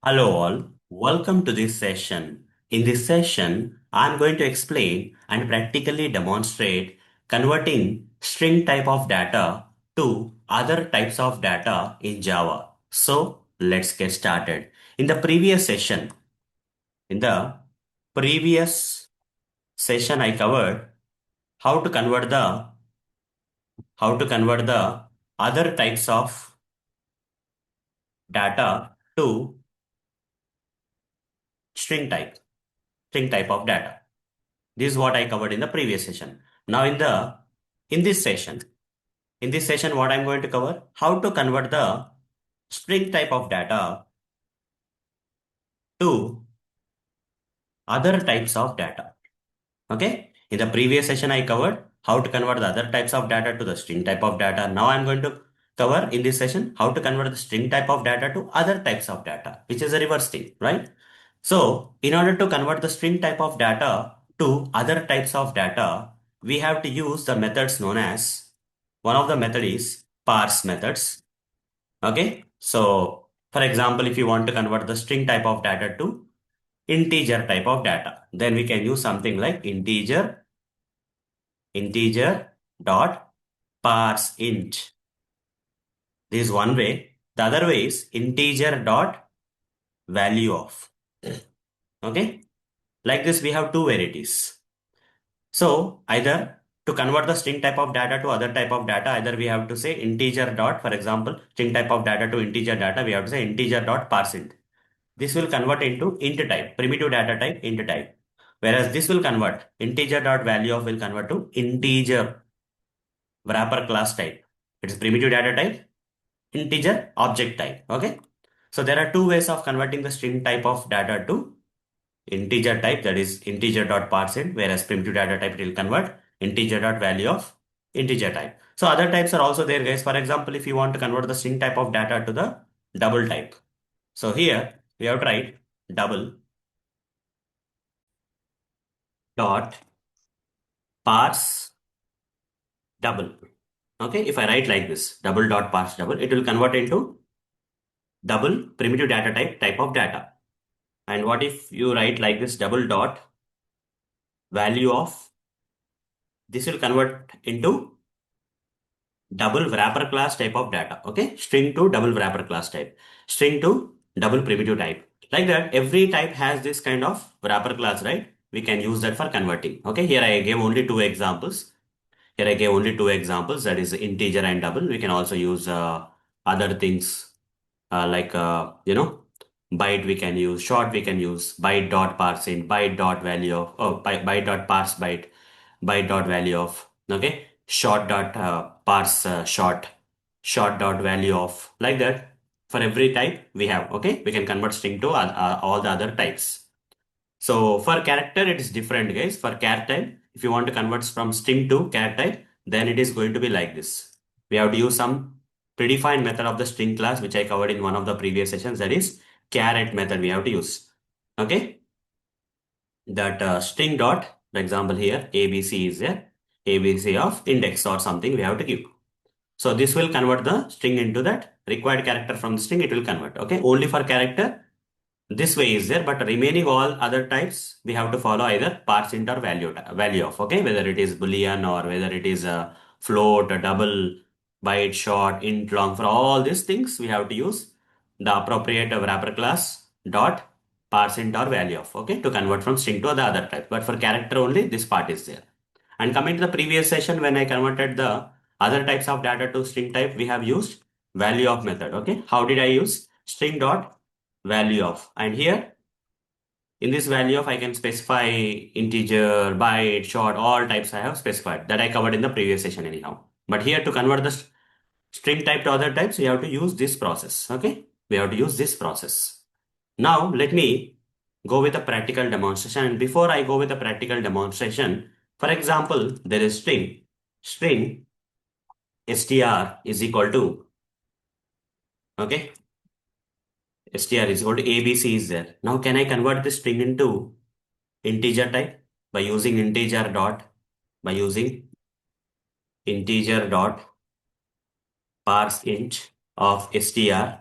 Hello all, welcome to this session. In this session, I'm going to explain and practically demonstrate converting string type of data to other types of data in Java. So let's get started. In the previous session, in the previous session I covered how to convert the other types of data to string type, string type of data. This is what I covered in the previous session. Now in this session, what I'm going to cover, how to convert the string type of data to other types of data. Okay. In the previous session, I covered how to convert the other types of data to the string type of data. Now I'm going to cover in this session how to convert the string type of data to other types of data, which is a reverse thing, right? So in order to convert the string type of data to other types of data, we have to use the methods known as, one of the method is parse methods. Okay. So for example, if you want to convert the string type of data to integer type of data, then we can use something like integer.parseInt. This is one way. The other way is integer.valueOf. Okay. Like this, we have two varieties. So either to convert the string type of data to other type of data, either we have to say integer dot, for example, string type of data to integer data, we have to say integer.parseInt. This will convert into int type, primitive data type, int type. Whereas this will convert, integer.valueOf will convert to integer wrapper class type. It is primitive data type, integer object type. Okay. So there are two ways of converting the string type of data to integer type, that is integer.parseInt, whereas primitive data type it will convert integer.valueOf integer type. So other types are also there, guys. For example, if you want to convert the string type of data to the double type. So here we have to write double dot parse double. Okay, if I write like this, double dot parse double, it will convert into double primitive data type of data. And what if you write like this, double dot value of, this will convert into double wrapper class type of data. Okay, string to double wrapper class type, string to double primitive type. Like that, every type has this kind of wrapper class, right? We can use that for converting. Okay, here I gave only two examples. That is integer and double. We can also use other things like, byte we can use, short we can use, byte dot parseInt, byte dot value of, byte dot parse byte, byte dot value of, okay, short dot parse short dot value of, like that. For every type we have, okay, we can convert string to all the other types. So for character, it is different, guys. For char type, if you want to convert from string to char type, then it is going to be like this. We have to use some predefined method of the string class, which I covered in one of the previous sessions. That is charAt method we have to use. Okay. That string dot, for example here, ABC is there. ABC of index or something we have to give. So this will convert the string into that required character from the string. It will convert. Okay. Only for character, this way is there, but remaining all other types, we have to follow either parseInt or value of, okay, whether it is boolean or whether it is a float, a double, byte, short, int, long. For all these things, we have to use the appropriate wrapper class dot parseInt or value of, okay, to convert from string to the other type. But for character only, this part is there. And coming to the previous session, when I converted the other types of data to string type, we have used value of method. Okay, how did I use string dot value of? And here in this value of, I can specify integer, byte, short, all types I have specified, that I covered in the previous session anyhow. But here to convert the string type to other types, we have to use this process. Okay, we have to use this process. Now let me go with a practical demonstration. And before I go with a practical demonstration, for example, there is string str is equal to, okay, str is equal to abc is there. Now can I convert this string into integer type by using integer dot parseInt of str.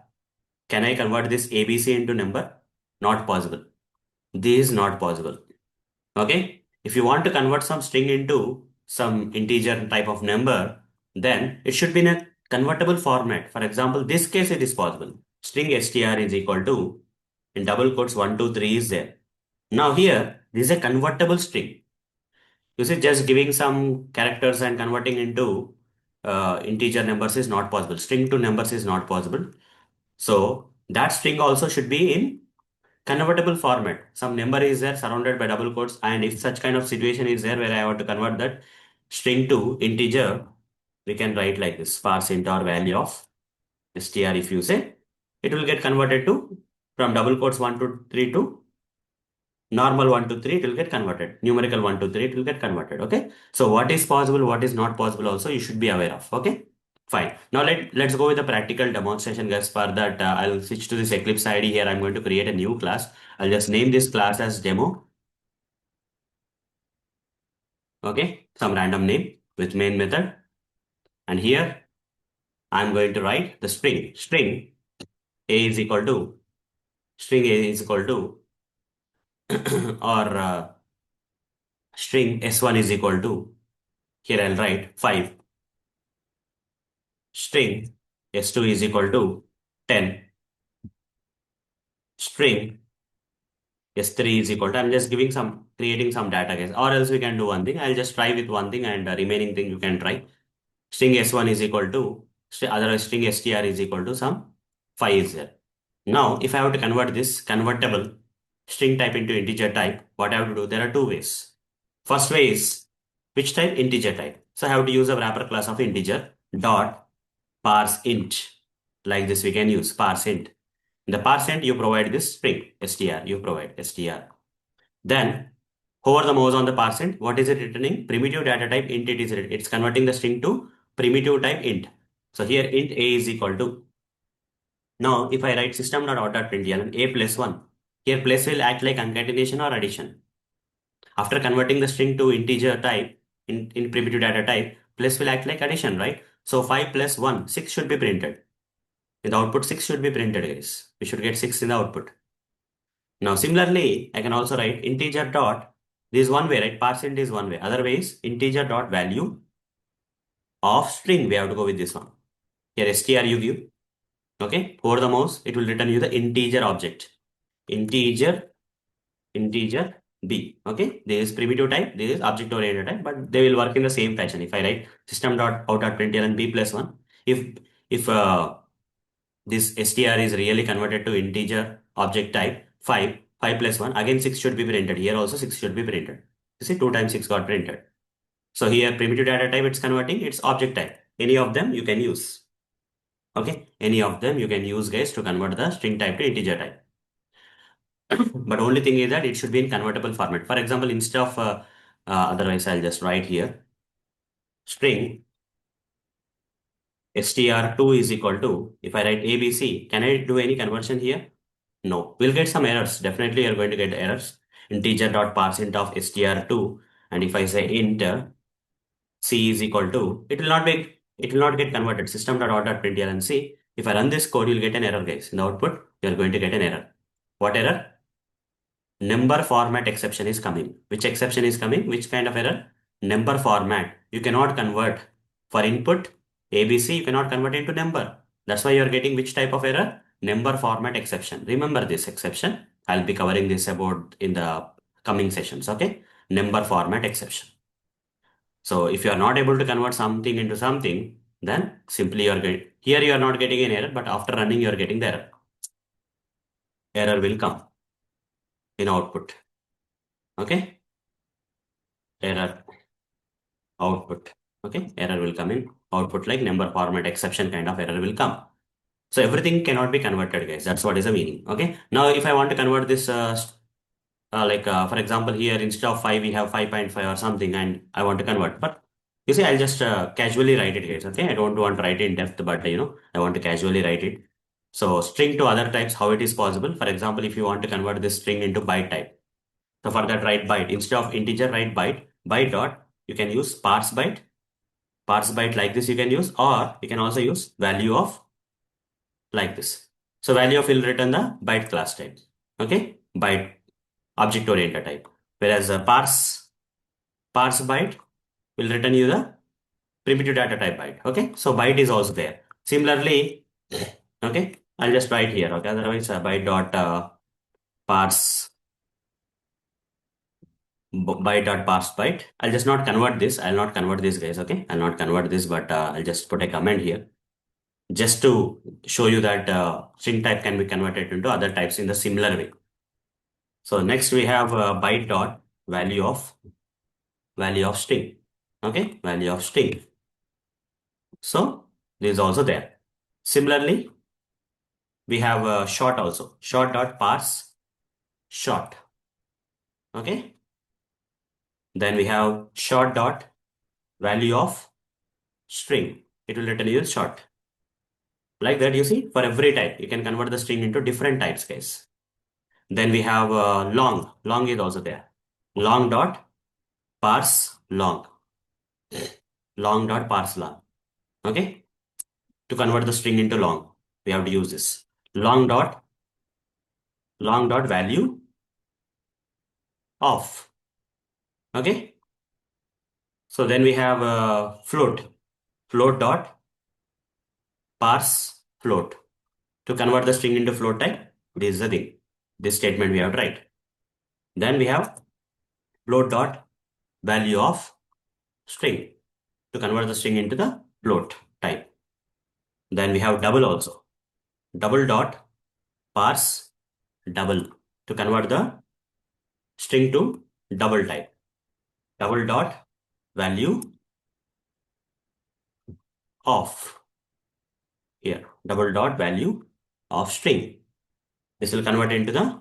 Can I convert this ABC into number? Not possible. This is not possible. Okay? If you want to convert some string into some integer type of number, then it should be in a convertible format. For example, this case it is possible. String str is equal to, in double quotes, 1, 2, 3 is there. Now here, this is a convertible string. You see, just giving some characters and converting into integer numbers is not possible. String to numbers is not possible. So that string also should be in convertible format. Some number is there surrounded by double quotes, and if such kind of situation is there where I want to convert that string to integer, we can write like this: parseInt or value of str. If you say, it will get converted to from double quotes 1 to 3 to normal 1 to 3, it will get converted. Numerical 1 to 3, it will get converted. Okay. So what is possible, what is not possible also you should be aware of. Okay. Fine. Now let's go with the practical demonstration, guys. For that, I'll switch to this Eclipse ID here. I'm going to create a new class. I'll just name this class as demo. Okay. Some random name with main method. And here I'm going to write the string A is equal to, string A is equal to, or string S1 is equal to, here I'll write 5. String S2 is equal to 10. String S3 is equal to, I'm just giving some, creating some data, guys. Or else we can do one thing. I'll just try with one thing, and the remaining thing you can try. String S1 is equal to, otherwise string str is equal to some 5 is there. Now, if I have to convert this convertible string type into integer type, what I have to do? There are two ways. First way is, which type? Integer type. So I have to use a wrapper class of integer dot parse int. Like this we can use parse int. In the parse int, you provide this string str. You provide str. Then hover the mouse on the parse int. What is it returning? Primitive data type int. It's converting the string to primitive type int. So here int a is equal to. Now if I write system.out.println a plus 1, here plus will act like concatenation or addition. After converting the string to integer type in primitive data type, plus will act like addition, right? So 5 plus 1, 6 should be printed. In the output, 6 should be printed, guys. We should get 6 in the output. Now, similarly, I can also write integer dot. This is one way, right? ParseInt is one way. Other way is integer dot value of string. We have to go with this one. Here, str you give. Okay. Over the mouse, it will return you the integer object. Integer B. Okay. This is primitive type. This is object oriented type, but they will work in the same fashion. If I write system.out.println B plus 1, if this str is really converted to integer object type 5, 5 plus 1, again 6 should be printed. Here also 6 should be printed. You see, 2 times 6 got printed. So here primitive data type it's converting, it's object type. Any of them you can use. Okay, any of them you can use, guys, to convert the string type to integer type. But only thing is that it should be in convertible format. For example, instead of otherwise I'll just write here string str2 is equal to, if I write ABC, can I do any conversion here? No, we'll get some errors. Definitely you're going to get errors. Integer.parseInt of str2, and if I say int c is equal to, it will not get converted. System.out.println c. If I run this code, you'll get an error, guys. In the output, you're going to get an error. What error? Number format exception is coming. Which exception is coming? Which kind of error? Number format. You cannot convert for input ABC, you cannot convert into number. That's why you're getting which type of error? Number format exception. Remember this exception. I'll be covering this about in the coming sessions. Okay. Number format exception. So if you are not able to convert something into something, then simply you're getting, here you are not getting an error, but after running you're getting the error. Error will come in output. Okay. Error output. Okay. Error will come in output, like number format exception kind of error will come. So everything cannot be converted, guys. That's what is the meaning. Okay. Now, if I want to convert this, for example, here instead of 5, we have 5.5 or something, and I want to convert. But you see, I'll just casually write it, guys. Okay. I don't want to write it in depth, but I want to casually write it. So string to other types, how it is possible. For example, if you want to convert this string into byte type. So for that, write byte. Instead of integer, write byte. Byte dot, you can use parse byte. Parse byte like this you can use, or you can also use value of like this. So value of will return the byte class type. Okay, byte object oriented type. Whereas parse byte will return you the primitive data type byte. Okay, so byte is also there. Similarly, okay, I'll just write here. Okay, otherwise byte dot parse byte dot parse byte. I'll just not convert this. I'll not convert this, guys. Okay, I'll not convert this, but I'll just put a comment here just to show you that string type can be converted into other types in the similar way. So next we have byte dot value of string. Okay, value of string. So this is also there. Similarly, we have short also. Short dot parse short. Okay. Then we have short dot value of string. It will return you short. Like that, you see, for every type, you can convert the string into different types, guys. Then we have long. Long is also there. Long dot parse long. Long dot parse long. Okay. To convert the string into long, we have to use this. Long dot value of. Okay. So then we have float dot parse float. To convert the string into float type, this is the thing. This statement we have to write. Then we have float dot value of string to convert the string into the float type. Then we have double also. Double dot parse double to convert the string to double type. Double dot value of here. Double dot value of string. This will convert into the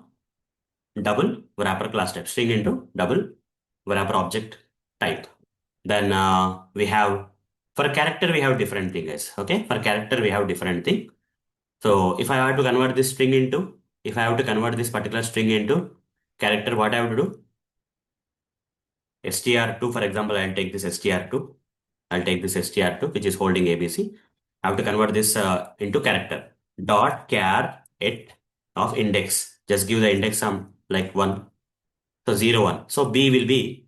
double wrapper class type. String into double wrapper object type. Then we have for character we have different thing, guys. Okay, for character we have different thing. So if I have to convert this string into, if I have to convert this particular string into character, what I have to do? str2, for example, I'll take this str2. I'll take this str2, which is holding ABC. I have to convert this into character. Dot char it of index. Just give the index some like 1. So 0, 1. So B will be,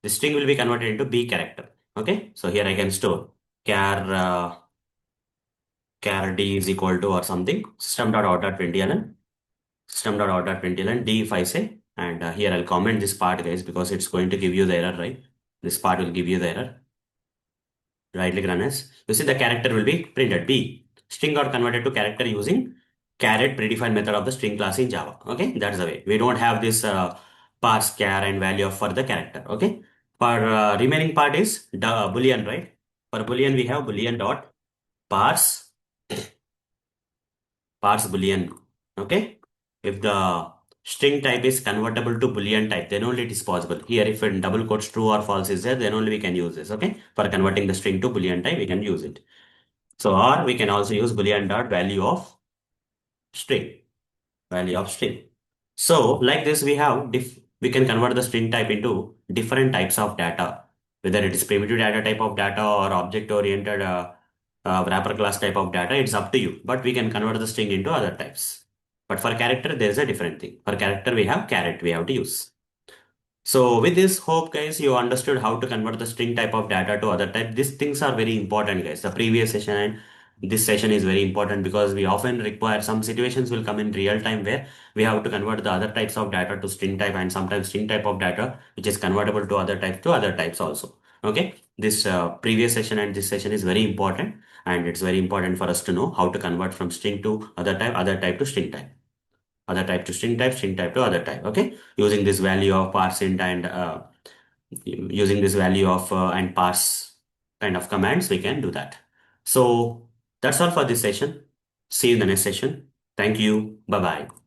the string will be converted into B character. Okay. So here I can store char D is equal to or something. System.out.println. System.out.println D if I say. And here I'll comment this part, guys, because it's going to give you the error, right? This part will give you the error. Right click run as. You see the character will be printed. B. String got converted to character using charAt predefined method of the string class in Java. Okay, that's the way. We don't have this parse char and value of for the character. Okay. For remaining part is the boolean, right? For boolean we have boolean dot parse boolean. Okay. If the string type is convertible to boolean type, then only it is possible. Here, if in double quotes true or false is there, then only we can use this. Okay. For converting the string to boolean type, we can use it. So, or we can also use boolean dot value of string. Value of string. So, like this, we can convert the string type into different types of data, whether it is primitive data type of data or object oriented wrapper class type of data. It's up to you, but we can convert the string into other types. But for character, there is a different thing. For character, we have charAt we have to use. So with this, hope guys, you understood how to convert the string type of data to other type. These things are very important, guys. The previous session and this session is very important because we often require some situations will come in real time where we have to convert the other types of data to string type and sometimes string type of data which is convertible to other types also. Okay, this previous session and this session is very important and it's very important for us to know how to convert from string to other type to string type. Other type to string type to other type. Okay, using this value of parseInt and using this value of and parse kind of commands, we can do that. So that's all for this session. See you in the next session. Thank you. Bye bye.